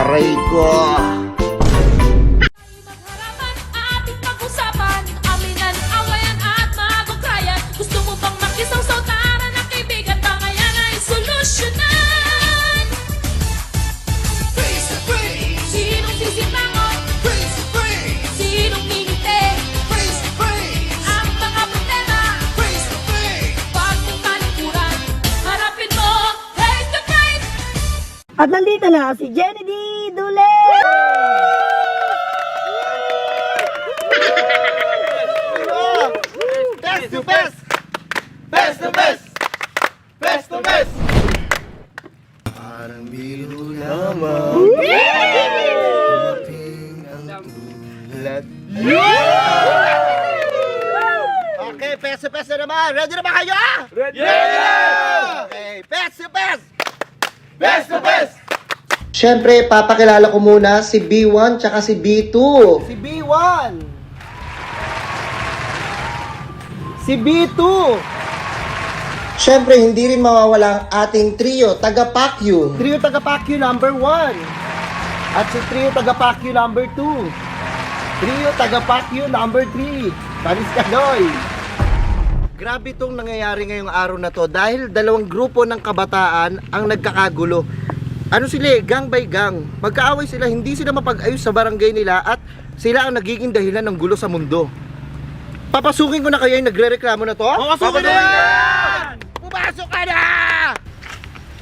Aray ko. Magharapan, ating pag-usapan, aminan, awayan at mabukrayan. Gusto mo bang makisawsaw, tara na kaibigan, bangayan ay solusyonan. Face to face, Sinong sisimangon, face to face, sinong ngingiti, face to face, ang mga problema, face to face. pag may palikuran, harapin mo, face to face. At nandito na si Jenny D. Dule! Best to best! Best to best! Best to best! Parang biro lamang dumating ang tulad. Okay, best to best na naman! Ready na ba kayo? Ready! Okay, best to best! Best to best! Siyempre, papakilala ko muna si B1 tsaka si B2. Si B1. Si B2. Siyempre, hindi rin mawawala ang ating trio, taga-Pacquiao. Trio taga-Pacquiao number 1. At si Trio taga-Pacquiao number 2. Trio taga-Pacquiao number 3. Paris Kaloy. Grabe itong nangyayari ngayong araw na to dahil dalawang grupo ng kabataan ang nagkakagulo. Ano sila, gang by gang. Magkaaway sila, hindi sila mapag-ayos sa barangay nila at sila ang nagiging dahilan ng gulo sa mundo. Papasukin ko na kayo yung nagre-reklamo na to. Papasukin na yan! Pumasok ka na!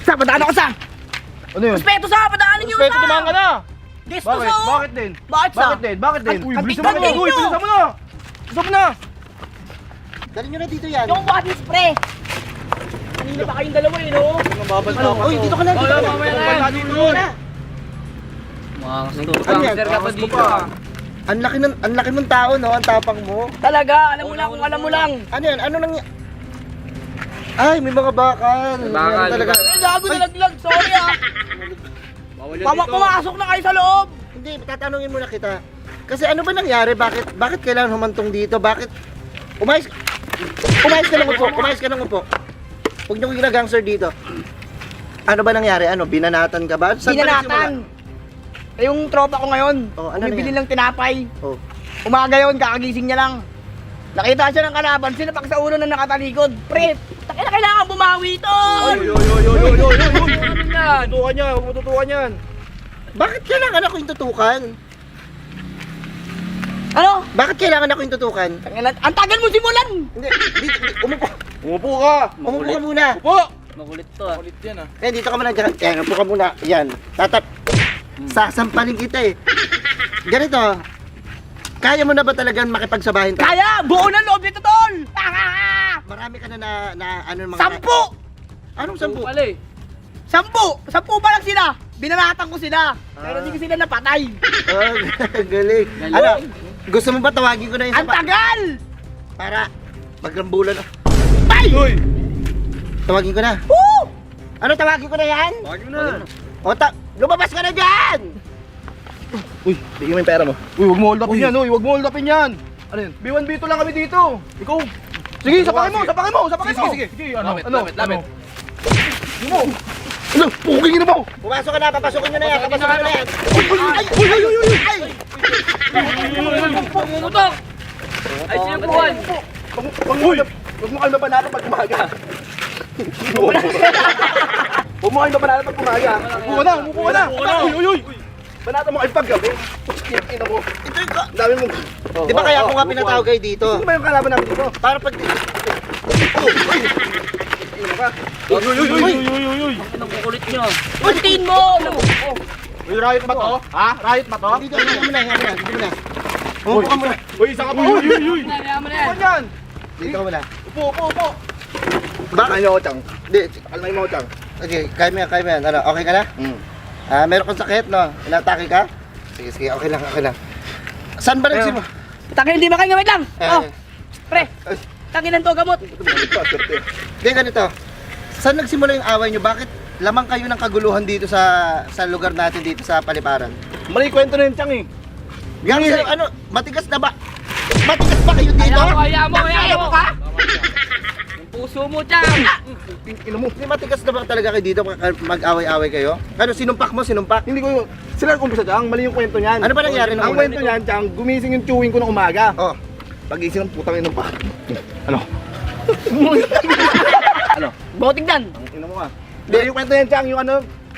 Sa, padaan ako sa! Ano yun? Respeto sa, padaanin nyo Respeto sa! naman ka na! Gusto Bakit? sa! Bakit din? Bakit sa? Bakit din? Bakit din? Uy, Bilisan bilisan mo na! mo! Uy, bilisan mo na! Bilisan mo na! Dali nyo na dito yan. Yung body spray! Kanina pa kayong dalawa eh, no? Uy, dito ka na, dito ka na. Dito na! Ano yan? Ang laki mong tao, no? Ang tapang mo. Talaga, alam mo lang kung alam mo lang. Ano yan? Ano nang... Ay, may mga bakal. Bakal. Talaga. Ay, gago na laglag, sorry ah. Pamak pumasok na kayo sa loob. Hindi, tatanungin muna kita. Kasi ano ba nangyari? Bakit kailangan humantong dito? Bakit? Umayos ka lang upo. Umayos ka lang upo. Huwag niyo ginagangster dito. Ano ba nangyari? Ano, binanatan ka ba? Saan ba Binanatan. Yung tropa ko ngayon, Oh, ano bumibili na yan? ng tinapay. Oh. Umaga yun, kakagising niya lang. Nakita siya ng kalaban, sinapak sa ulo na nakatalikod. Pre, kailangan bumawi ito! Tutukan niya! Huwag mo tutukan yan! Bakit kailangan ako yung tutukan? Ano? Bakit kailangan ako yung tutukan? Ang tagal mo simulan! Hindi, umupo. Umupo ka! Umupo ka muna. Upo! Makulit to ah. Kulit yan ah. Eh, dito ka muna dyan. Eh, upo ka muna. Yan. Sasampalin kita eh. Ganito. Kaya mo na ba talagang makipagsabahin ka? Kaya! Buo na loob nito, tol! Marami ka na ano mga... 10! Anong 10? Sampu pa lang sila! Binanatan ko sila! Pero hindi ko sila napatay! Oh, galing. Ano? Gusto mo ba tawagin ko na yung Ang tagal! para magrambulan? Ay! Uy! Tawagin ko na. Woo! Ano, tawagin ko na yan? Tawagin mo na! O, lumabas ka na dyan! Uy, bigyan mo yung pera mo. Uy, huwag mo hold upin yan, uy. Huwag mo hold upin yan. Ano yun? B1, B2 lang kami dito. Ikaw. Sige, sapakin mo. Sige. Sige, ano? Lapit. Sige mo. Ano? Pukingin na mo. Pumasok ka na, papasukin nyo na yan, papasukin nyo na yan. Pumutok! Ay, sino buwan? Uy! Huwag mo kayo mapanalo pag umaga. Huwag mo kayo mapanalo pag umaga. Umupo ka na. Uy! Banata mo kayo pag gabi. Ina mo. Ito yung Ang dami mo. Di ba kaya ako nga pinatawag kayo dito? Sino ba yung kalaban namin dito? Para pag... Ina ka. Uy! Anong kukulit nyo? Puntiin mo! Uy, riot ba to? Ha? Riot ba to? Dito, dito muna, dito muna. Umupo ka muna. Uy, isa ka pa. Uy! Kaya mo na yan. Ano yan? Dito ka muna. Upo. Bakit? Kaya mo, Chang. Di, Kalmay mo, Chang. okay, kaya mo yan. Ano, okay ka na? Meron kang sakit, no? Inatake ka? Sige, okay lang. Saan ba nagsimula? Tangin, hindi makain gamit lang! Oh, pre! Tangin to gamot! Hindi, ganito. Saan nagsimula yung away nyo? Bakit lamang kayo ng kaguluhan dito sa lugar natin dito sa Paliparan? Mali kwento na yun, Chang eh. Matigas na ba? Matigas ba kayo dito? Kaya mo. ka? puso mo, Chang! Ino mo. Hindi matigas na ba talaga kayo dito mag-away-away kayo? Ano, sinumpak mo, sinumpak? Hindi ko sila kumpisa Chang, mali yung kwento niyan. Ano ba nangyari nung Ang una? kwento niyan, Chang, gumising yung chewing ko ng umaga. Oh, Pag-ising ng putang ino pa. Ano? Ano? Botig dan. Ang ino mo ka. Hindi, yung kwento niyan, Chang, yung ano,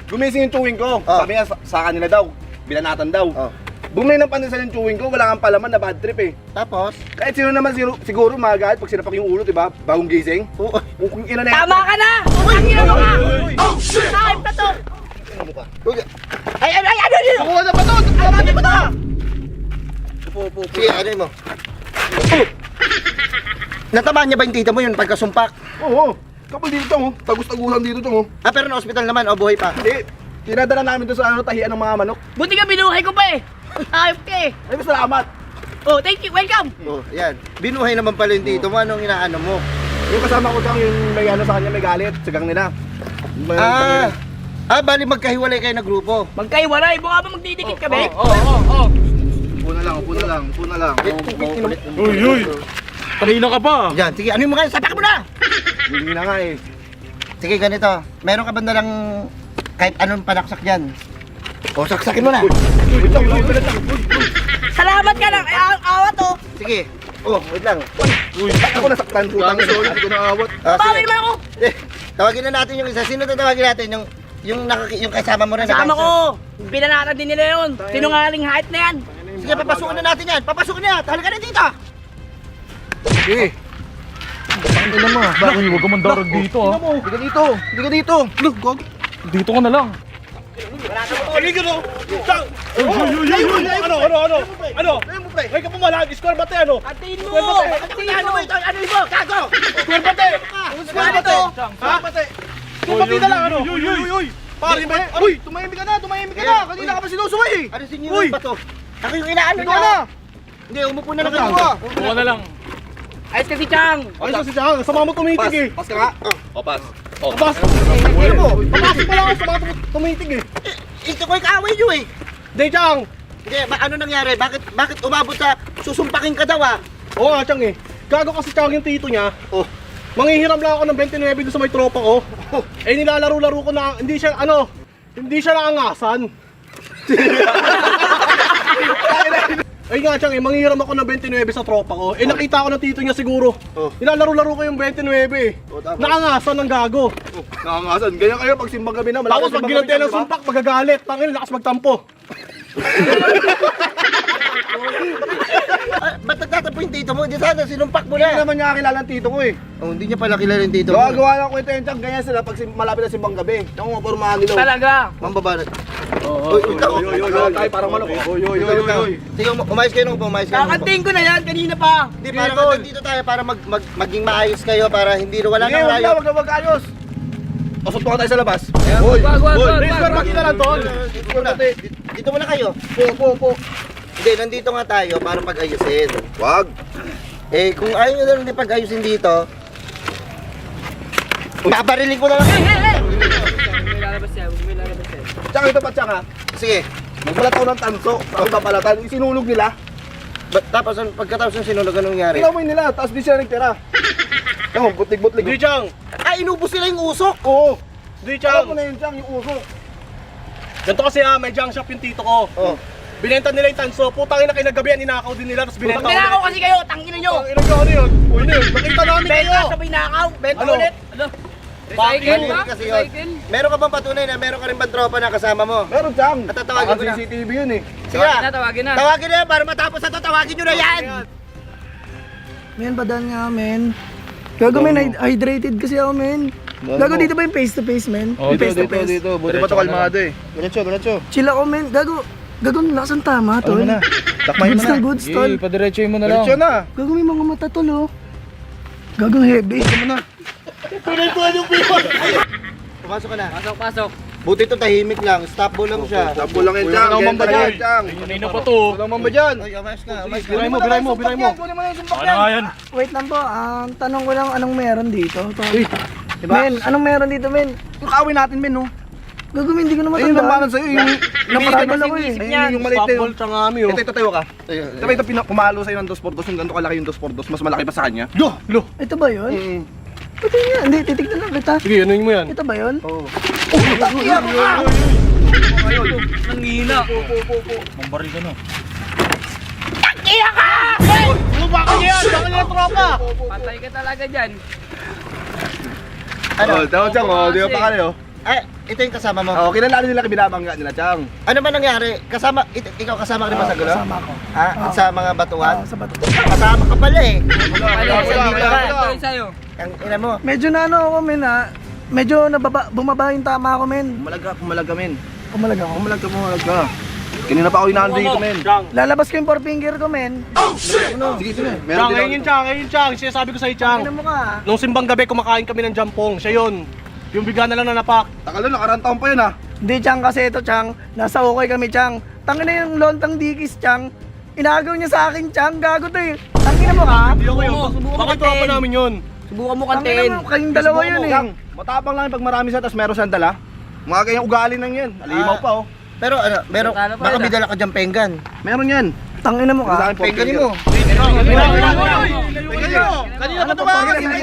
gumising yung chewing ko. Oh. Sabi niya, sa kanila daw, binanatan daw. oh. Bumili ng pandesal yung chewing ko, wala kang palaman na bad trip eh. Tapos? Kahit sino naman siguro magalit pag sinapak yung ulo, diba? Bagong gising. Oo. Kung ina na yan. Tama ka na! Ang ina mo ka! Sakit na to! Uy, Ay, ano yun? Kukuha na ba to? Tama na ba to? sige, ano mo? Natamaan niya ba yung tita mo yun pagkasumpak? Oo. Kapal dito Chang, oh. Tagus-tagusan dito Chang, oh. Ah, pero na-hospital naman, o buhay pa? Hindi. Tinadala namin doon sa ano, tahian ng mga manok. Buti ka binuhay ko pa eh! Ayop ka eh! Ay, salamat. Oh, thank you, welcome! Oh, yan. Binuhay naman pala yung tito mo, anong inaano mo? Yung kasama ko Chang, yung may ano sa kanya, may galit. Sigang nila. Bali magkahiwalay kayo na grupo. Magkaiwalay, mukha ba magdidikit kami? Upo na lang. Kanina ka pa! Yan, sige, ano yung mga sapak mo na? Hindi na nga eh. Sige, ganito. Meron ka ba nalang kahit anong panaksak dyan? O, saksakin mo na. Wait lang. Salamat ka lang! Ay, awat oh! Sige. Oh, wait lang. Ba't ako nasaktan? Putang ina, hindi ko naawat. Bawi Sige. naman ako! Eh, tawagin na natin yung isa. Sino tatawagin natin? Yung kasama mo rin. na Kasama gangster? ko! Binanatan din nila yun! Sinungaling height na yan! Sige, papasukin na natin yan. Papasukin na. Halika na dito. Sige. Tingnan mo. Huwag ka mandarag dito, Tingnan mo. Hindi ka dito. Look, gog. Dito ka na lang. Ano? May ka pumalag, score bate ano? Atiin mo! Atiin mo! Ano mo? Kago! Score bate! Score bate! Ha? Score bate na lang ano? Uy! Pare, uy! Tumahimik ka na! Kanina ka pa sinusuway eh! Ano sinyo ba to? Ako yung inaano Ito niya. na! Hindi, umupo na lang Ano kayo. ka? Buka na lang. Ayos ka si Chang! Ayos na si Chang, sama mo tumitig eh! Pas ka nga! O, pass. Pas! Ano mo? Papasok pa lang ako, sama mo tumitig eh! Ito ko yung kaaway nyo eh. Hindi, Chang! Hindi, ano nangyari? Bakit umabot sa susumpakin ka daw ah? Oo nga, Chang eh. Gago kasi Chang yung tito niya. Oh. Manghihiram lang ako ng 29 doon sa may tropa ko. Eh nilalaro-laro ko na, hindi siya naangasan. Ay nga Chang eh, manghihiram ako ng 29 sa tropa ko. Eh nakita ko ng tito niya siguro. Oh. Nilalaro-laro ko yung 29 eh. Oh, tama. Naangasan ng gago. Naangasan, ganyan kayo pag simbang gabi na. Tapos pag ginantihan ng sumpak, magagalit. Tangin, lakas magtampo. Ba't nagtatapo yung tito mo? Di sana sinumpak mo Hindi na. naman niya kilala ang tito ko eh. Oh, hindi niya pala kilala yung tito mo. Gawa lang kwento yan Chang, ganyan sila pag malapit na simbang gabi. Yung mga pormahan nila. Talaga! Mambabarat. Oy, tayo parang manok. Oy. Sige, umayos kayo nung umayos kayo. Kakating ko na yan kanina pa! Hindi, para dito tayo para maging maayos kayo para hindi wala nang rayo. Wag ayos. Pasok pa tayo sa labas. Wag. Please, makita lang doon. Dito muna kayo. Po. Hindi, nandito nga tayo para pag-ayusin. Wag. Eh, kung ayaw nyo na lang din pag-ayusin dito, babariling ko na lang. Tsaka ito pa tsaka. Sige. Magbalat ako ng tanso. Tapos papalatan. Isinulog nila. Tapos, pagkatapos ng sinulog, anong nangyari? Inamoy nila. Tapos di sila nagtira. Yung butlig-butlig. Di Chang. Ay, inubos sila yung usok. Oo. Di Chang. Alam mo na yun Chang, yung uso. Ganito kasi may junk shop yung tito ko. Oh. Binenta nila yung tanso. Putangin na kinagabihan, ninakaw din nila. Tapos binenta Tinakaw kasi kayo, tangina nyo! Ang inagawa ano yun? Uy, ano yun? Nakita namin kayo. Benta sabay nakaw! Benta Ano? ulit! Bakit? Kasi yun. Meron ka bang patunay na meron ka rin bang tropa na kasama mo? Meron Chang. At tatawagin ko na. CCTV yun eh. Sige na. Tawagin na yan para matapos na to. Tawagin nyo na yan. Men, badan nga, men. Gago, men, hydrated kasi ako, men. Gago, dito ba yung face to face, men? Oh, Yung face to face. Dito. Buti pa ito kalmado eh. Diretso. Chill ako, men. Gago, lakas ang tama, tol. Takmahin Goods na goods, tol. Padiretsuhin mo na lang. Diretso na. Gago, may mga mata, tol, oh. Gago, heavy. Pumasok ka na. Pasok. Buti ito tahimik lang. Stop ball lang siya. Tapo lang yan Chang. Walang mamba dyan. Chang. Kanina pa to. Walang mamba dyan. Ay, amas ka. Amas ka. Biray mo. Kunin mo yung sumpak Ano nga yan? Wait lang po, tanong ko lang anong meron dito, tol. Men, anong meron dito, men? Yung kaaway natin men no. Gago, men, hindi ko na Ayun ang banan matandaan. sa'yo. Yung Naparabal ako eh. Ayun yung maliit na yun. Stop ball, tsangami, oh. Ito tayo ka. Diba ito pumalo sa'yo ng 2x2 yung ganito kalaki yung 2x2 mas malaki pa sa kanya. Ito ba yun? Pati nga, hindi, titignan lang kita. Sige, anuin mo yan. Ito ba yun? Oo. Nangihina. Mambaril ka na. Patay ka talaga dyan. Ano? Oh, daw Chang, oh, di ba pa kayo? Ay, ito yung kasama mo. Oh, kilala nila binabangga nila, Chang. Ano ba nangyari? Ikaw kasama ka rin ba sa gulo? Kasama ko. Ha? Sa mga batuan? Sa bato. Kasama ka pala eh. Ito sa'yo. Ang ina mo. Medyo na ano ako, men, ha? Medyo bumaba yung tama ko, men. Pumalag ka, men. Kumalag ako. Pumalag ka. Kanina pa ako inaano dito, men. Lalabas ko yung forefinger ko, men. Sige, sige. Chang, ayun yung Chang, ayun yung Chang. Sinasabi ko sa'yo, Chang. Ano mo ka? Nung simbang gabi, kumakain kami ng jampong. Siya yun. Yung bigla na lang nanapak. Takal na, nakaraan taon pa yun, ha? Hindi, Chang, kasi ito, Chang. Nasa okay kami, Chang. Tangin na yung lontang dikis, Chang. Inagaw niya sa akin, Chang. Gago to eh. Tangin na mo ka? Hindi ako yun. Bakit tropa namin yun? Subukan mo Tangin kantin. na mo, kayong dalawa yun eh. Chang, matapang lang pag marami siya, tapos meron siyang dala. Mga ganyang ugali nang yan. Alimaw pa, oh. Pero ano, Kala pa baka yun, may dala ka dyan penggan. Meron yan. Tangin na mo ka? Pengganin mo. Kanina pa tumakas. Kunin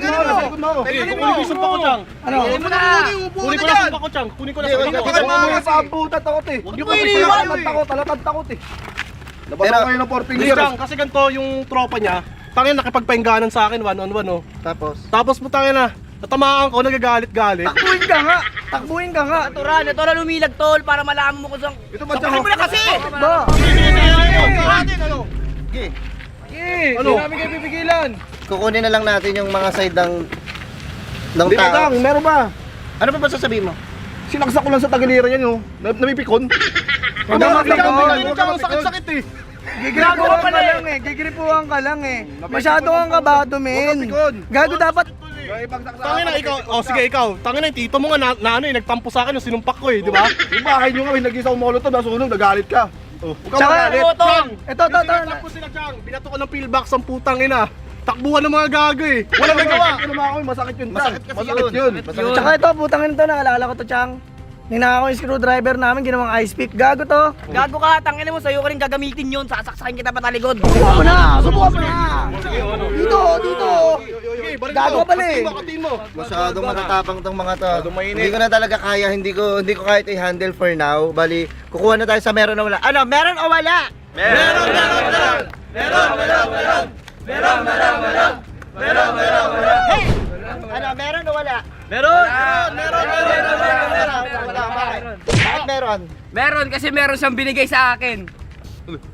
ko yung sumpa ko, Chang. Ano? Kunin ko na sumpa ko, Chang. Kunin ko na sumpa ko. Pamputa takot eh. Huwag niyo pa iniwan. Talatad takot eh. Pero- Labas ako ngayon ng 4 Hindi, fingers. Chang, kasi ganito yung tropa niya. Tangin, nakipagpahinganan sa akin, one-on-one, oh. Tapos, Tapos mo tangin na, natamaan ko, nagagalit-galit. Takbuhin ka nga! Takbuhin ka nga! Ito na lumilag tol para malaman mo kung saan. Ito ba, Sapakin Chang? mo na kasi! Ba? Ano? Hindi namin kayo pipigilan. kukunin na lang natin yung mga side ng Hindi pa, tao. Chang. Meron ba? Ano pa ba sasabihin mo? Sinaksak ko lang sa tagiliran yan, oh. Namipikon. Huwag ka magpikon. Ang sakit-sakit eh. Gigripuhan ka lang eh. Gigripuhan ka lang eh. Masyado kang kabado, men. Gago dapat. Tangin na ikaw. Oh, sige ikaw. Tangin na yung tito mo nga na ano eh, nagtampo sa akin yung sinumpak ko eh, di ba? Yung bahay nyo nga, may nag-isa molotov, nasunog, nagalit ka. Oh, huwag ka Tsaka, magalit. Chang! Ito. Tapos sila, Chang. Binato ko ng pillbox ang putang ina. Takbuhan ng mga gago eh. Walang nagawa. Ano naman ako, masakit yun. Masakit kasi Masakit yun. yun. Tsaka ito, putang ito, naalala ko to, Chang. Ninaka ko yung screwdriver namin, ginawang ice pick. Gago to. Gago ka, tangin mo sa'yo ko rin gagamitin yun. Sasaksakin kita patalikod. Subukan mo na! Subukan mo na! Dito! Sige, balik Gago mo. ka pala eh. Katiin mo. Masyadong matatapang tong mga to. mainit. Hindi ko na talaga kaya, hindi ko kaya ito i-handle for now. Bali, kukuha na tayo sa meron o wala. Ano, meron o wala? Hey! Ano, meron o wala? Meron! Bakit meron? Meron kasi meron siyang binigay sa akin.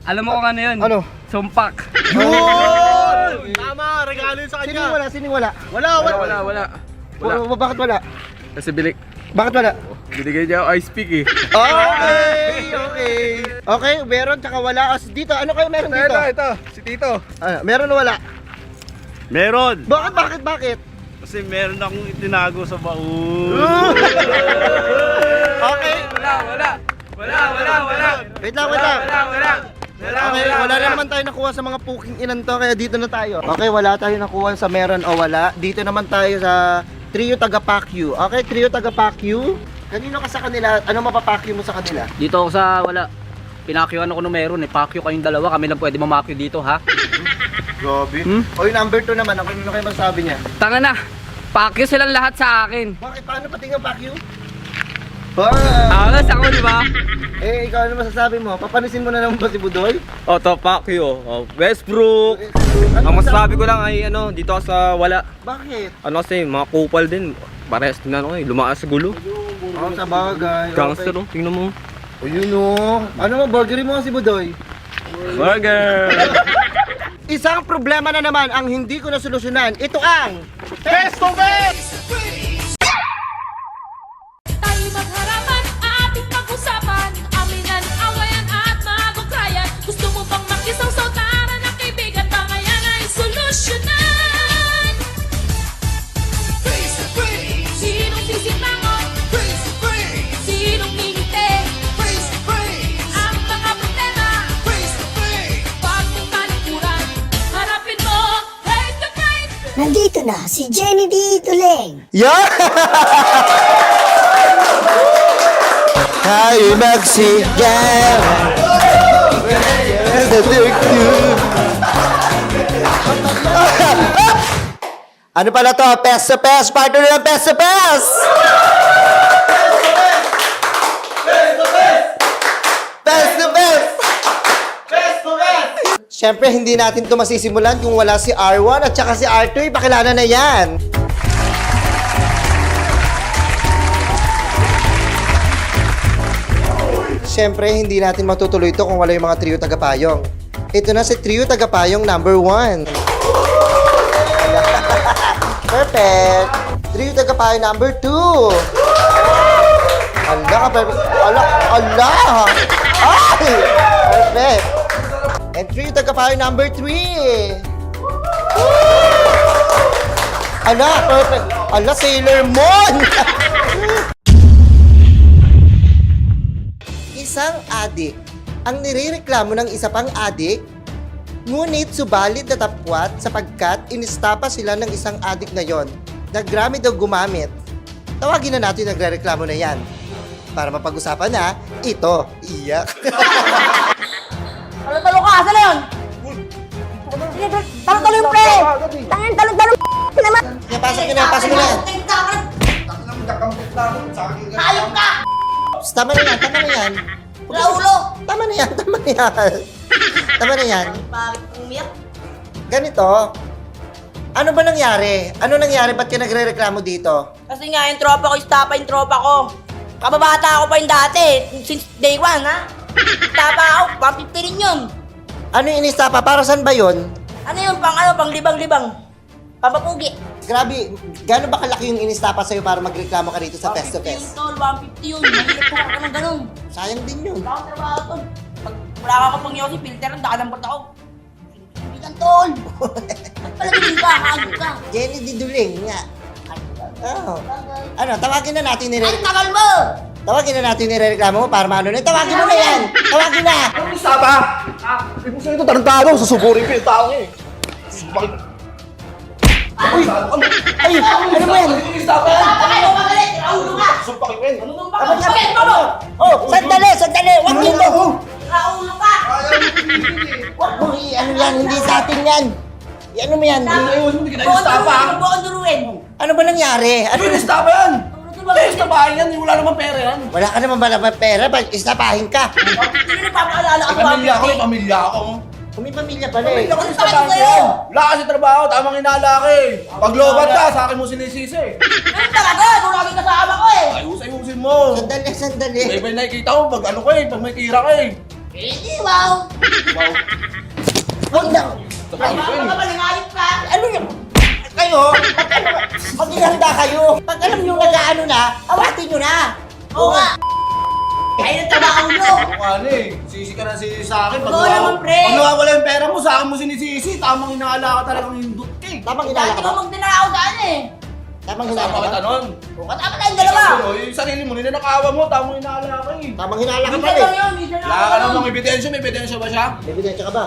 Alam mo kung ano yun? Ano? Sumpak. Yun! Tama, regalo yun sa Sino kanya. wala? Sino wala? Wala. Bakit wala? Kasi Bakit wala? binigay niya ako ice pick eh. Okay, meron tsaka wala. Dito, ano kayo meron dito? Ito, si Tito. Meron o wala? Meron! Bakit? Kasi meron akong itinago sa baon. Okay. Wala. Wait lang. Okay, wala na naman tayo nakuha sa mga puking inan to, kaya dito na tayo. Okay, wala tayo nakuha sa meron o wala. Dito naman tayo sa trio taga-Pacquiao. Okay, trio Taga-Pacquiao. Kanino ka sa kanila? Ano mapapakyo mo sa kanila? Dito ako sa wala. Pinakyuan ako nung meron eh. Pakyo kayong dalawa. Kami lang pwede mamakyo dito ha. Grabe. O yung number 2 naman, ano kayo masabi niya? Tanga na. Pakyo silang lahat sa akin. Bakit? Paano pati nga Pacquiao? Alas ako di ba? Ikaw ano masasabi mo? Papanisin mo na naman ba si Budoy? Oto, Pacquiao. Westbrook. Ang masasabi ko lang ay dito ako sa wala. Bakit? Ano kasi, mga kupal din. Parehas tingnan ko lumakas sa gulo. Sa bagay. Gangster oh, tingnan mo. O yun o. Ano mo, burgerin mo si Budoy? Burger! Isang problema na naman ang hindi ko nasolusyonan. Ito ang Face to face! Tayo magharapan, ating pag-usapan. Aminan, awayan at magukrayan. Gusto mo bang makisawsaw, tara na kaibigan, bangayan ay solusyonan. Face to face. Sinong sisimangon? Face to face. Sinong ngingiti? Face to face. Ang mga problema? Face to face. Pag may talikuran, harapin mo face to face. Nandito na si Jenny D. Tuleng. tayo magsigaw. Ano pala to? Pes sa Pes! Partner ng Pes sa Pes! Pes sa Pes! Siyempre, hindi natin ito masisimulan kung wala si R1 at saka si R2. Pakilala na yan! Siyempre, hindi natin matutuloy ito kung wala yung mga trio tagapayong. Ito na si trio tagapayong number 1. Perfect! Trio tagapayong number 2. Ala ka, perfect. Ala! Ay! Perfect! And trio tagapayong number 3. Ala, perfect. Ala, Sailor Moon! Isang adik ang nirereklamo ng isa pang adik, ngunit subalit natapwat sapagkat inistapa sila ng isang adik na yon na grabe daw gumamit. Tawagin na natin nagrereklamo na yan. Para mapag-usapan na, ito, iyak. Talo-talo ka, saan na yun? Sige, talo-talo yung pre! Tangin, talo-talo naman! Kaya pasok mo na, pasok mo na. Hayop ka! Tama na yan, tama na yan. Raulo! Tama na yan, tama na yan. Tama na yan. Bakit umiyak? Ganito, ano ba nangyari? Ano nangyari? Ba't ka nagre-reklamo dito? Kasi nga, yung tropa ko, istapa yung tropa ko. Kababata ako pa yung dati, since day 1, ha? Istapa ako, 150 rin yun. Ano yung inistapa? Para saan ba yun? Ano yun, pang libang-libang. Pampapugi. Grabe, gaano ba kalaki yung inistapa sa'yo para magreklamo ka dito sa Fest to 150 yun, Fest? tol, 150 yun. Mahirap ko ka ng ganun. Sayang din yun. Wala akong trabaho, tol. Pag wala ka pang yosi, filter, nakalambot ako. Bitan, tol. Ba't pala din ka, hagod ka. Jenny Diduling nga. Oh. Ano, tawagin na natin Ay, nire- tagal mo! Tawagin na natin nirereklamo mo para maano na. Tawagin mo na yan! Tawagin na! Saba! Ibig sabihin ito, tarantado. Susuburin ko yung tao eh. Ay! Ano ba yan? Tayo, magalit! Raulo ka! Sumpakin ko yun. Ano nung baka? Bakit pa mo? Oh, sandali, sandali! Huwag dito! Raulo ka! Huwag mo ano yan, hindi sa atin yan! Ano mo yan? Hindi kita inistapa. Bukong duruin. Ano ba nangyari? Ano Ano inistapa yan? Hindi, istapahin yan. Wala namang pera yan. Wala ka naman ba pera? Ba't istapahin ka? Hindi na nagpapaalala ka Pamilya ako, pamilya ako. Kung may pamilya pala eh. Pamilya ko yung istapahin ko. Wala kasi trabaho, tamang inalaki. Pag lobat ka, sa akin mo sinisisi. Ano talaga? Kung lagi kasama ko eh. Ayusin mo. Sandali, sandali. May nakikita ko pag ano ko eh, pag may tira ka eh. Hindi, wow. Huwag na! Ay, baka malingayip ka. Ano yun? Kayo, pag ihanda kayo, pag alam nyo nag-ano na, awatin nyo na! Oo nga. Kaya ng trabaho nyo. Ano eh, sisi ka na sisi sa akin. Oo naman, pre. Pag nawawala yung pera mo, sa akin mo sinisisi. Tamang inaala ka talagang hindot ka eh. Tamang hinala Dati ka ko ba? magdinaraw daan eh. Tamang hinala Sama ka kita ba? nun. O, katama tayong dalawa. Yung sarili mo, ninanakawa mo, tamang inaala ka eh. Tamang hinala ka Minsan pala lang eh. yun, minsan lang Wala ka ako. namang ebidensya, may ebidensya ba siya? May ebidensya ka ba?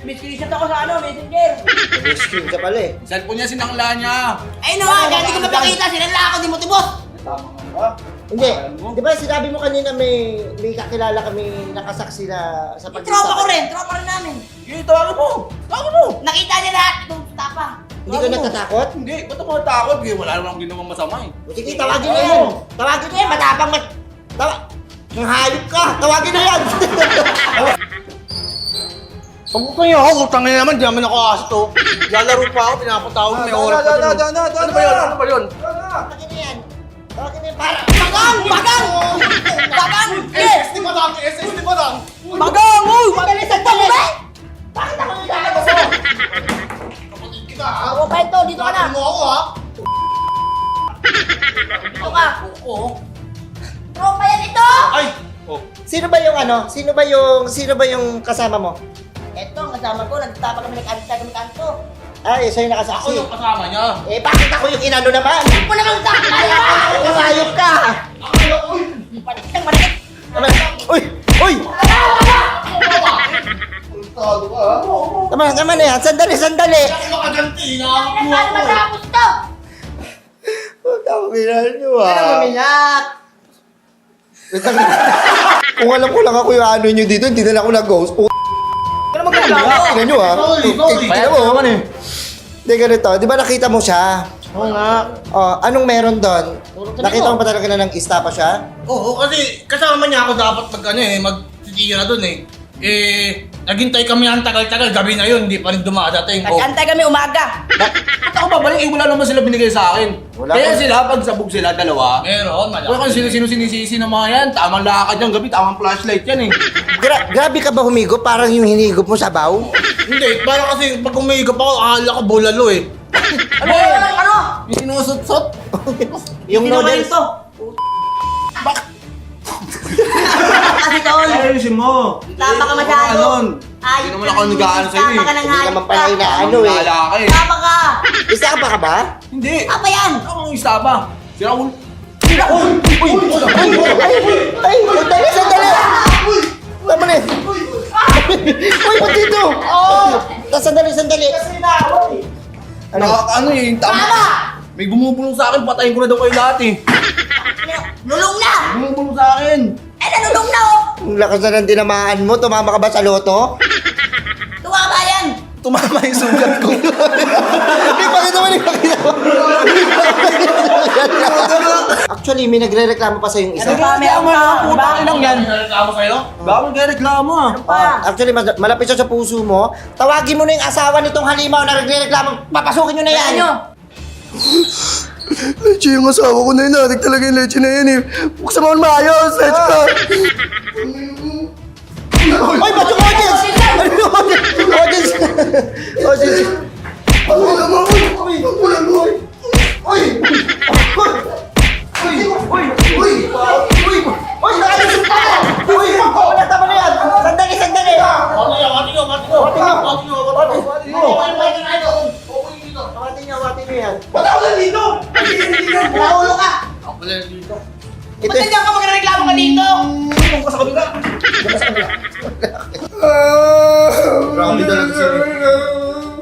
May screenshot ako sa ano, messenger. May screen ka pala eh. Cellphone niya, sinangla niya. Ayun na nga, kaya di ko mapakita, sinala ako, di mo tibos. Tama nga ba? Hindi. Di ba sinabi mo kanina may kakilala kami nakasaksi na sa Yung tropa ko rin namin. Sige, tawagin mo. Tawagin mo. Nakita niya lahat itong tapa. Hindi ka natatakot? Hindi, ba't ako natakot? Wala naman akong ginawang masama eh. Sige, tawagin mo yan. Tawagin mo yan, matapang Ang hayop ka! Tawagin mo yan! Pag kayo ako, utang na naman, di naman ako aso to. Lalaro pa ako, pinapatawag, may oras pa dun. Ano ba yun? Ano ba yun? Tawagin mo yan. Tawagin mo yan para... Bagang! Bagang! Bagang! Yes! Di ba lang? SS, di ba lang? Bagang! Uy! Madali sa tali! Bakit ako nilalabas mo? Kapatid kita ha? Ako pa ito, dito ka na. Mo ako ha? Dito ka. Oo. Tropa yan ito! Ay! Oh. Sino ba yung kasama mo? Ito, ang kasama ko, nagtapa kami ng kanto. Ay, siya yung Ako nakasaksi. yung kasama niya. Eh, bakit ako yung inano naman? Ako naman sa kaya! Ang hayop ka! Panikang manikit! Tama na. Uy! Uy! Tama na yan. Sandali, sandali. Makaganti na Ay, paano matapos to? Huwag ako kinahal nyo Ano umiyak? Kung alam ko lang ako yung ano nyo dito, hindi na lang ako nag-ghost. Ano magkakala? Tingnan nyo ha. Tingnan mo. Hindi, ganito. Di ba nakita mo siya? Oo nga. Oh, anong meron doon? Nakita mo ba talaga na nang istapa siya? Oo, kasi kasama niya ako dapat magtitira doon eh. Naghintay kami ng tagal-tagal, gabi na yun, hindi pa rin dumadating. Nag-antay kami umaga. Ba't ako babalik? Wala naman sila binigay sa akin. Wala Kaya ka- sila, pag sabog sila, dalawa. Meron, malaki. Wala kang sino-sino sinisisi ng mga yan. Tamang lakad yan gabi, tamang flashlight yan eh. Grabe ka ba humigo? Parang yung hinigop mo sa baw? Hindi, parang kasi pag umigap ako, akala ko bulalo eh. Ano? Ano? Yung sinusot-sot. Yung Sino ba noodles. ito? Kasi tol, Ayusin mo. tama ka masyado. Hindi naman ako nag-aano sa'yo Tama ka eh. ng Hindi hayop naman ka. pala inaano eh. Wala ka eh. Tama ka. Isa ka pa ka ba? Hindi. Apa yan? Ako ang isa pa. Si Raul. Ay, sandali! Tama na eh. Uy, ba't dito? Sandali. Ano eh, yung tama. May bumubulong sa akin, patayin ko na daw kayo lahat eh. Nulong na. Bumubulong sa akin. Nanulong na oh. Ang lakas na ng tinamaan mo. Tumama ka ba sa loto? Tumama yan. Tumama yung sugat ko. Ipakita mo. Actually, may nagre-reklamo pa sa yung isa. Reklamo na, putang inang yan. Reklamo sa'yo? Baka magreklamo ah. Actually, malapit siya sa puso mo. Tawagin mo na yung asawa nitong halimaw na nagre-reklamo. Papasukin nyo na yan. Leche, yung asawa ko na inadik talaga yung leche na yan eh. Buksan mo maayos, leche ka. Ay, ba't yung audience? Ano yung audience? Audience. Wala, tama na yan. Sandali. Awati nyo yan. Wala ko na dito! Naulo ka. Ito Ba't nandiyan ka magreklamo ka dito? Tumong ka sa kabila. Grabe talaga sila.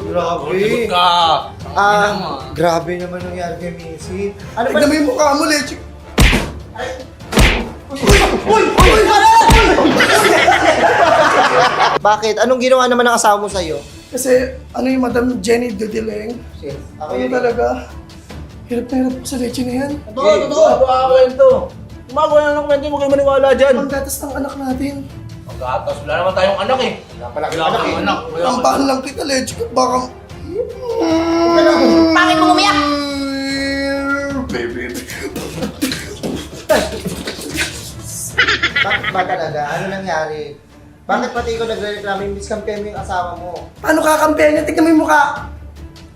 Grabe. Ka. Grabe naman nangyari kay Missy. Ano ba? Tignan mo yung mukha mo, leche. Bakit? Anong ginawa naman ng asawa mo sa'yo? Kasi ano yung Madam Jenny Dudileng? Ako Ano yun. talaga? Hirap na hirap ko sa leche na yan. Totoo. Gumagawa ka kwento. Gumagawa na ng kwento, huwag kayo maniwala dyan. Ang gatas ng anak natin. Ang gatas, wala naman tayong anak eh. Wala kang anak. Ang bahal lang kita, leche ka. Baka... Bakit mo umiyak? Bakit ba talaga? Ano nangyari? Bakit pati ikaw nagre-reklamo yung miskampihan mo yung asawa mo? Paano kakampihan niya? Tignan mo yung mukha.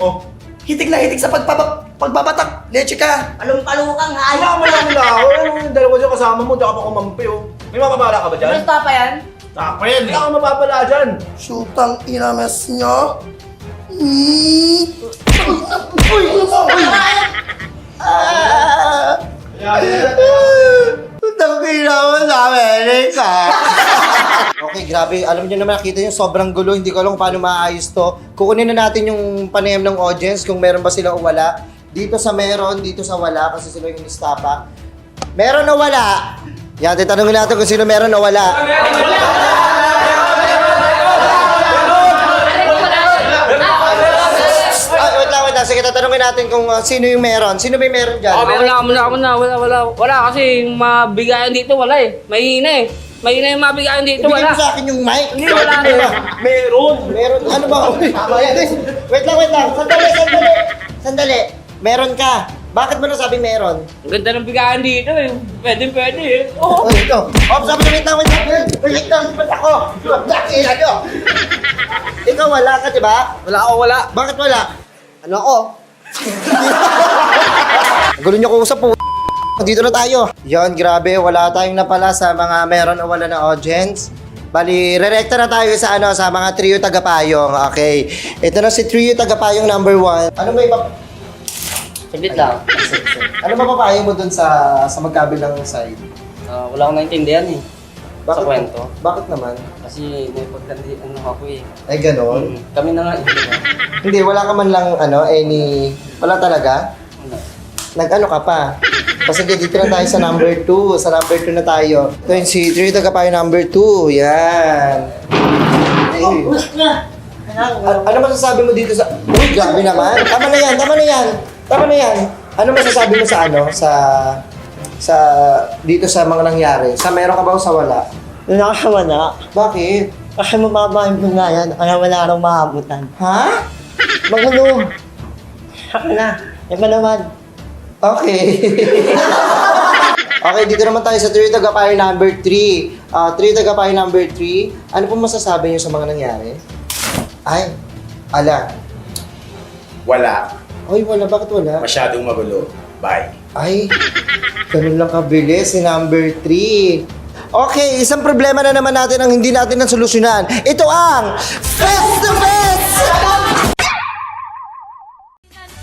Oh. Hitik na hitik sa pagbabatak. Leche ka. Palong-palukang Wala hayop. mo lang na ako. Ano yung dalawa dyan kasama mo, tsaka pa kumampi oh. May mapapala ka ba dyan? Basta pa yan? Saka yan. Hindi ako mapapala dyan. Shootang inames niyo. Okay, grabe. Alam niyo naman, nakita niyo sobrang gulo. Hindi ko alam kung paano maayos to. Kukunin na natin yung panayam ng audience kung meron ba sila o wala. Dito sa meron, dito sa wala kasi sila yung listapa. Meron o wala? Yan, titanungin natin kung sino meron o wala. Wait lang. Sige, tatanungin natin kung sino yung meron. Sino ba yung meron dyan? Wala kasi yung mabigayan dito wala eh. Mahina eh. Mahina yung mabigayan dito Ibigay wala. mo sa akin yung mic. Hindi, wala na. Meron. Meron. Ano ba? Wait lang. Sandali. Meron ka. Bakit mo nasabing meron? Ang ganda ng bigayan dito eh. Pwede eh. Oo. Oh, ito. Sabi na, wait lang. Ba't ako? Ikaw wala ka, di ba? Wala ako, wala. Bakit wala? Ano ako? Gulo niyo ko usap po. Dito na tayo. Yon, grabe. Wala tayong napala sa mga meron o wala na audience. Bali, re-recta na tayo sa sa mga trio tagapayong. Okay. Ito na si trio tagapayong number 1. Ano ba iba? Saglit lang. Ano ba papayo mo dun sa magkabilang side? Wala akong naintindihan eh. Sa kwento. Bakit naman? Kasi may pagkandi ako eh. Ay, ganon. Kami na nga eh. Hindi, wala ka man lang wala talaga? Wala. Nag-ano ka pa? Kasi dito na tayo sa number 2. Sa number 2 na tayo. Ito yung si Trio Tagapayo number 2. Yan. Uy. Ano masasabi mo dito sa... Uy, grabe naman. Tama na yan, tama na yan. Tama na yan. Ano masasabi mo sa ano? Sa... Dito sa mga nangyari? Sa meron ka ba o sa wala? Nakakawala. Bakit? Kasi mababa yung bungayan, kaya wala raw maabutan. Ha? Magulo. Saka na. Yan ba naman? Okay. Okay, dito naman tayo sa Three Tagapayo number 3. Three Tagapayo number 3. Ano po masasabi niyo sa mga nangyari? Ay, ala. Wala. Ay, wala. Bakit wala? Masyadong magulo. Bye. Ay, ganun lang kabilis si number 3. Okay, isang problema na naman natin ang hindi natin nasolusyonan. Ito ang Face to Face!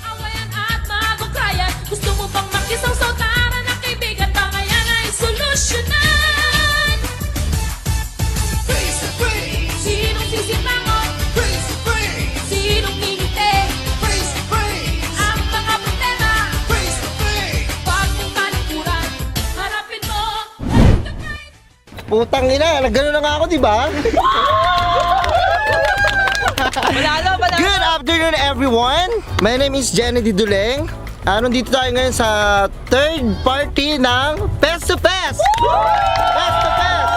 Awayan at magukrayan. Gusto mo bang makisang tara na kaibigan? Bangayan ay solusyonan. Face to face. Sinong sisimangon? Face to face. Sinong ngingiti? Face to face. Ang mga problema? Face to face. Pag may malikuran, harapin mo. Putang ina, nagano na nga ako, di ba? Good afternoon, everyone! My name is Jenny Diduleng. Nandito tayo ngayon sa third party ng Face to Face! Face to Face!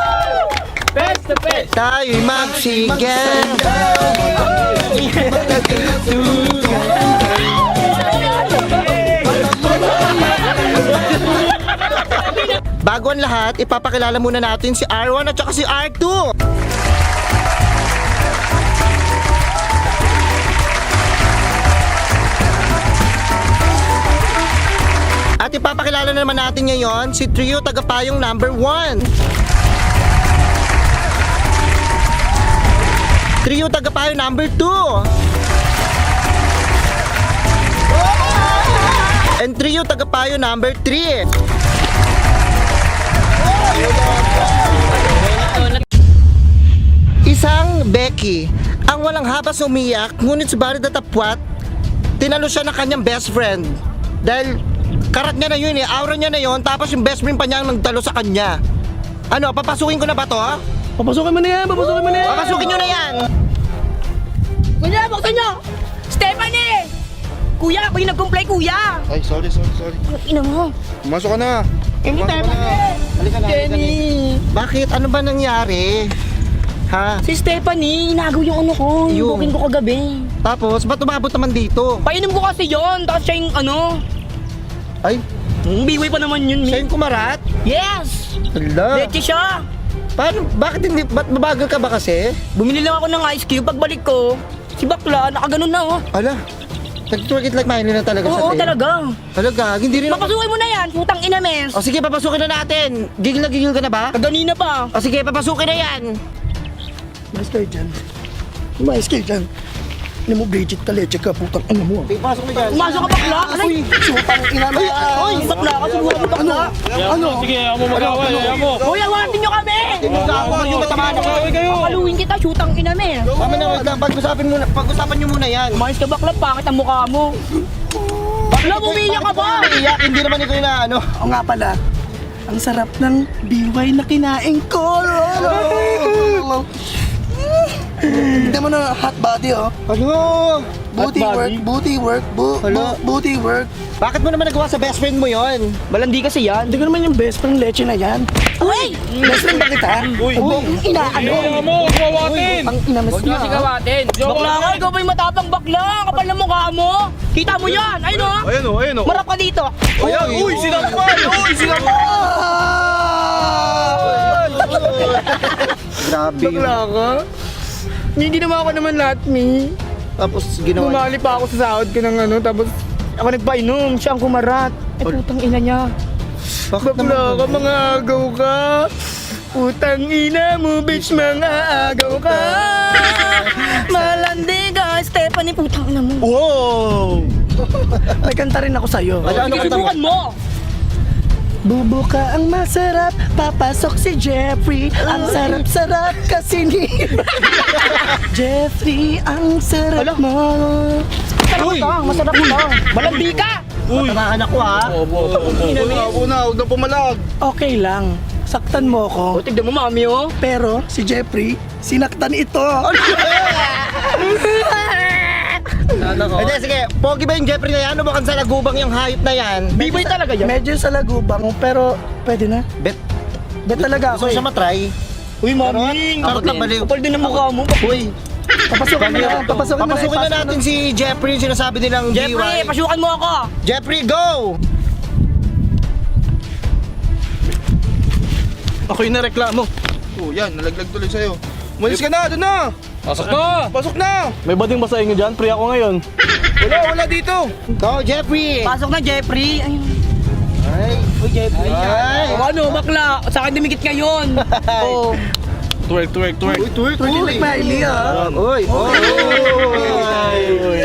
Face to face. Tayo'y magsigan. Bago ang lahat, ipapakilala muna natin si R1 at saka si R2. At ipapakilala naman natin ngayon si Trio Tagapayong number 1. Trio Tagapayo number 2. And Trio Tagapayo number 3. Isang Becky, ang walang habas umiyak, ngunit subalit natapwat, tinalo siya ng kanyang best friend. Dahil karat niya na yun aura niya na yun, tapos yung best friend pa niya ang nagtalo sa kanya. Ano, papasukin ko na ba to? Papasukin mo na yan, papasukin mo na yan. Papasukin nyo na yan! Kuya, buksan nyo! Stephanie! Kuya, ako yung nag-comply, kuya! Ay, sorry. Ang ina mo. Pumasok ka na. Hindi, Stephanie! Halika na, Jenny! Bakit? Ano ba nangyari? Ha? Si Stephanie, inagaw yung ano ko, Yung- yung booking ko kagabi. Tapos, ba't umabot naman dito? Painom ko kasi yon, tapos siya yung ano, Ay, biway pa naman yun, siya mi. yung kumarat? Yes! Hala. Leche siya! Paano? Bakit hindi? Ba't mabagal ka ba kasi? Bumili lang ako ng ice cube, pagbalik ko, si bakla, nakaganon na oh. Ala, nag-twerk it like Miley na talaga sa Oo, tayo. talaga. Talaga, hindi rin ako. Papasukin mo na yan, putang ina, mes. O sige, papasukin na natin. Gigil na gigil ka na ba? Kaganina pa. O sige, papasukin na yan. Umayos kayo dyan. Umayos kayo dyan. Ano mo, Bridget ka, leche ka, putang ina mo. Pasok na dyan. Pumasok ka bakla. Aray, Sutang ina mo. Oy, bakla ka, siguro ka bakla. Ano? Sige, ayaw mo mag-away, ayaw mo. Hoy, awatin nyo kami! Yung matamaan ako. Pakaluin kita, shootang ina, mes. Tama na, wag lang. Pag-usapan nyo muna yan. Umayos ka bakla, pangit ang mukha mo. Bakla, bumiyak ka ba? Iyak, hindi naman ikaw na ano. Oo nga pala. Ang sarap ng biway na kinain ko. Hindi mo na hot body, oh. Ano? Booty work, Hala. booty work. Bakit mo naman nagawa sa best friend mo yon? Malandi kasi yan. Hindi ko naman yung best friend leche na yan. Uy! Best friend ba kita? Uy, Inaano? ayaw mo, huwawatin. Ang inamas niya. Sigawatin. Bakla ka, ikaw ba yung matapang bakla? Ang kapal ng mukha mo. Kita mo yan, ayun o. Ayan o. Marap ka dito. Uy, sinampal! Uy, sinampal! Grabe yun. Bakla ka? Hindi naman ako naman lahat, mi. Tapos ginawa niya. Bumali pa ako sa sahod ko ng ano, tapos ako nagpainom, siya ang kumarat. Eh, putang ina niya. Bakit Bakla ka, mga agaw ka. Putang ina mo, bitch, mga agaw ka. Malandi ka, Stephanie, putang ina mo. Wow! May kanta rin ako sa'yo. Ano Sige, kanta mo? subukan mo. Bubuka ang masarap, papasok si Jeffrey. Ang sarap-sarap kasi ni Jeffrey, ang sarap mo. Masarap ka, masarap ka. Malandi ka. Tamaan ako ha. Huwag na pumalag. Okay lang, saktan mo O, ako. tignan mo, mami, oh. Pero si Jeffrey, sinaktan ito. Hindi, sige. Pogi ba yung Jeffrey na yan? Ano mukhang sa lagubang yung hayop na yan? B-boy talaga yan. Medyo sa lagubang, pero pwede na. Bet. Bet talaga Gusto ako ko siya matry. Uy, mami. Charot lang, baliw. Kapal din ang mukha mo. Uy, Papasukin mo na. papasukin na natin si Jeffrey, yung sinasabi nilang Jeffrey, DY. pasukan mo ako. Jeffrey, go! Ako yung nareklamo. Oh, yan, nalaglag tuloy sa'yo. Umalis ka na, doon na! Pasok na! Pasok na! May bading ba sa inyo dyan? Free ako ngayon. Wala dito! Go, Jeffrey! Pasok na, Jeffrey. Ayun. Ay, Uy, Jeffrey. Ay. O ano, bakla. Sa akin dumikit ngayon. Oh. Twerk. Uy, twerk, Twerk like Miley ah. Uy,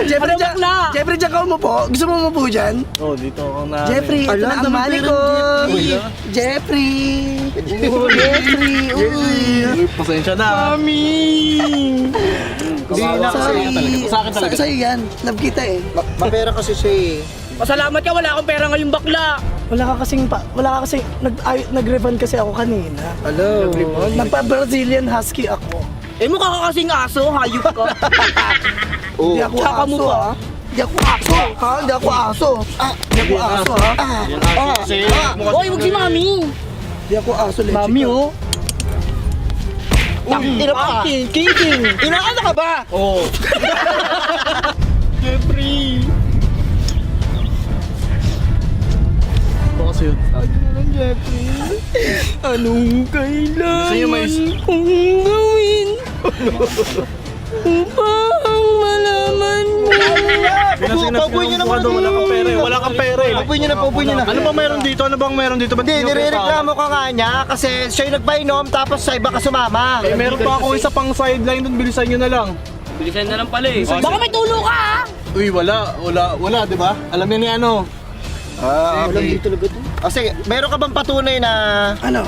Jeffrey, Ano, dyan, bakla? Jeffrey, dyan ka umupo. Gusto mo umupo dyan? Oh, dito ako na. Jeffrey, ito Ala, na ang dami mali pera ko. ni Jeffrey. Jeffrey. Uy. Uy, pasensya na. Hindi na kasi. Sa akin talaga. Sa'yo yan. Love kita eh. Mapera kasi siya eh. Pasalamat ka, wala akong pera ngayon, bakla. Wala ka kasing nag-refund kasi ako kanina. Hello. Nagpa-Brazilian Husky ako. Eh, mukha ka kasing aso, hayop ka. Oh. Hindi ako Tsaka aso mo pa. ah. Hindi ako aso. Ha? Hindi ako aso. Hindi ako aso ha. Hoy, wag si mami. Hindi ako aso. Leche Mami, ka. oh. Ina pa. King. Inaano ka ba? Oh. Jeffrey. Ito kasi yun. Anong kailangan Sa'yo may... kong gawin upang malaman mo? Paupuin nyo naman. Wala kang pera eh. Wala kang pera eh. Paupuin nyo na, paupuin nyo na. Ano bang meron dito? Ano bang meron dito? Ba't Hindi, nyo nirereklamo ka nga niya kasi siya yung nagpainom tapos sa iba ka sumama. Eh, meron pa ako isa pang sideline doon. Bilisan nyo na lang. Bilisan na lang pala eh. Baka may tulo ka, ha? Uy, wala, di ba? Alam niya ni ano. Okay. O sige, meron ka bang patunay na Ano?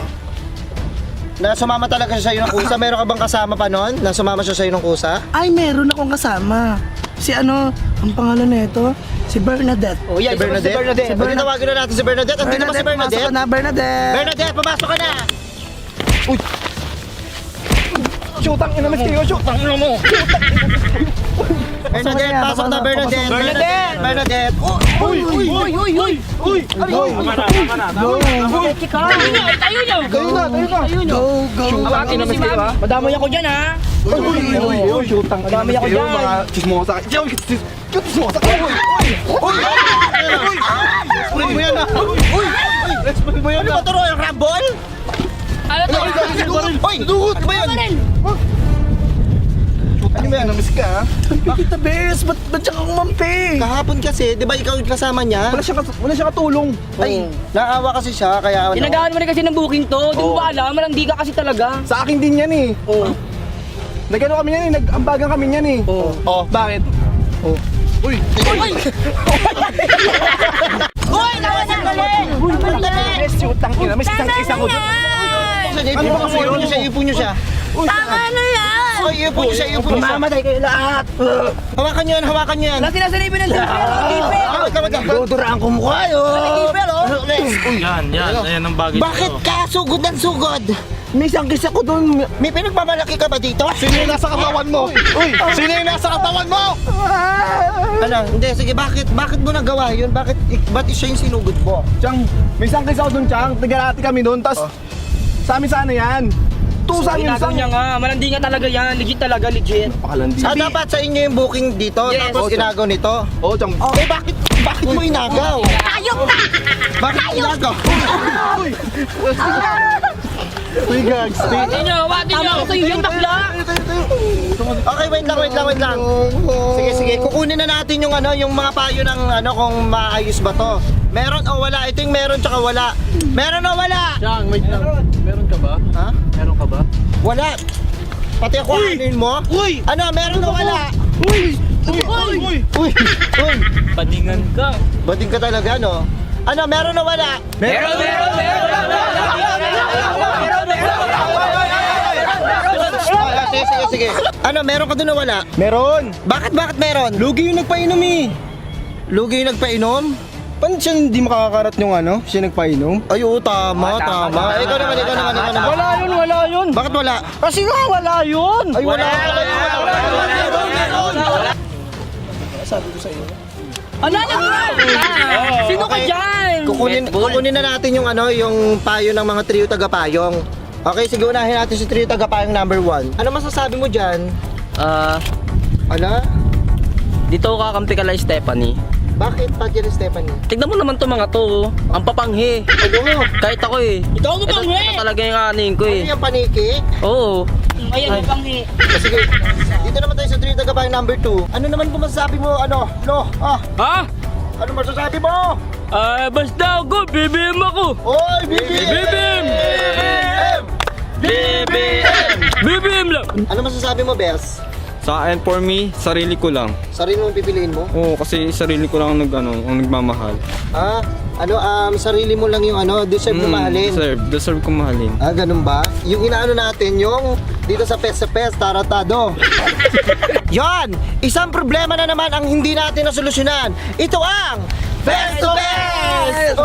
sumama talaga siya sa'yo ng kusa? Meron ka bang kasama pa noon na sumama siya sa'yo ng kusa? Ay, meron akong kasama. Si ano, ang pangalan na ito? Si Bernadette. Oh, yeah, Si Bernadette? Si Bernadette. Tawagin na natin si Bernadette. Andito ba si Pumasok Bernadette? ka na, Bernadette. Bernadette, pumasok ka na! Shootang ina, miss kayo, shootang ina mo! Bernadette, pasok na Bernadette! Bernadette! Bernadette! Uy! Tayo nyo! Tayo na! Go. Awatin mo si mami. Madamay ako dyan, ha? Uy! Shootang ina, Madami miss ako kayo, dyan. mga chismosa. Chismosa! Uy! Uy! Mo yan ah! Uy! Respect mo yan Ano ah! ba ito, Royal Rumble? Ano to? Uy! Dugot! Ano ba yan? Ano ba yan? Namiss ka ha? Bakit the best? Ba't siya kang mampi? Kahapon kasi, di ba ikaw yung kasama niya? Wala siya katulong. Ay, naawa kasi siya, kaya ano. Inagaan mo rin kasi ng booking to. Di mo ba alam? Malandi ka kasi talaga. Sa akin din yan eh. Oh. Nagano kami yan eh, nag-ambagan kami yan eh. Oh, bakit? Uy! Uy, nawasan dali! Shootang ina, may isang ko doon. Ano ba kasi yun? Ipon niyo siya. Tama na yan! Ay, ipon niyo siya, ipon niyo siya. Mamamatay kayo lahat. Hawakan niyo yan, hawakan niyo yan. Wala sinasanibin ng tipel! Duduraan ko mukha yun. Tipel, oh! Yan ang bagay. Bakit ka sugod ng sugod? May isang kiss ako dun. May pinagmamalaki ka ba dito? Sino yung nasa katawan mo? Uy! Sino yung nasa katawan mo? Ano, hindi, sige, bakit mo nagawa yun? Ba't siya yung sinugod mo? Chang, may isang kiss ako doon, Chang. Nagarati kami doon, tas sa amin sana yan. Tusan yung Ginagaw isang... niya nga. Malandi nga talaga yan. Legit talaga, legit. Pakalandi. Dapat sa inyo yung booking dito, Yes. tapos inagaw nito. Oo, Chang. Eh, bakit mo inagaw? Ayok ka! Bakit mo inagaw? Uy, gags. Wati nyo! Tama ko sa'yo yung bakla! Okay, wait lang. Sige, kukunin na natin yung yung mga payo ng kung maayos ba to. Meron o wala? Ito yung meron tsaka wala. Meron o wala? Chang, wait lang. Meron ka ba? Ha? Meron ka ba? Wala. Pati ako anin mo? Uy! Ano, meron o wala? Uy! Uy! Badingan ka. Bading ka talaga, no? Ano, meron o wala? Meron! Sige. Ano, meron ka doon o wala? Meron! Bakit meron? Lugi yung nagpainom eh. Lugi yung nagpainom? Paano siya hindi makakarat yung ano? Siya nagpainom? Ay, oo, tama. Ikaw naman. Wala yun. Bakit wala? Kasi nga wala yun. Ay, wala. Ano na nga? Sino ka dyan? Kukunin na natin yung ano, yung payo ng mga trio tagapayong. Okay, sige, unahin natin si trio tagapayong number 1. Ano masasabi mo dyan? Ala? Dito ako kakampi ka lang, Stephanie. Bakit pa dyan, Stephanie? Tignan mo naman to mga to. Ang papanghi. Ano? Kahit ako eh. Ikaw ang mapanghi! Ito talaga yung aning ko Ano eh. yung paniki? Oo. Ayan, mapanghi. Sige, dito naman tayo sa trio tagapayong number 2. Ano naman po masasabi mo, ano? Ha? Ano masasabi mo? Basta ako, BBM ako. Oy, BBM! BBM lang. Ano masasabi mo, Bes? Sa akin, for me, sarili ko lang. Sarili mong pipiliin mo? Oo, kasi sarili ko lang ang nagmamahal. Sarili mo lang yung deserve mo mahalin. Deserve ko mahalin. Ganun ba? Yung inaano natin, yung dito sa pes taratado. Yon! Isang problema na naman ang hindi natin nasolusyonan. Ito ang Best to Best!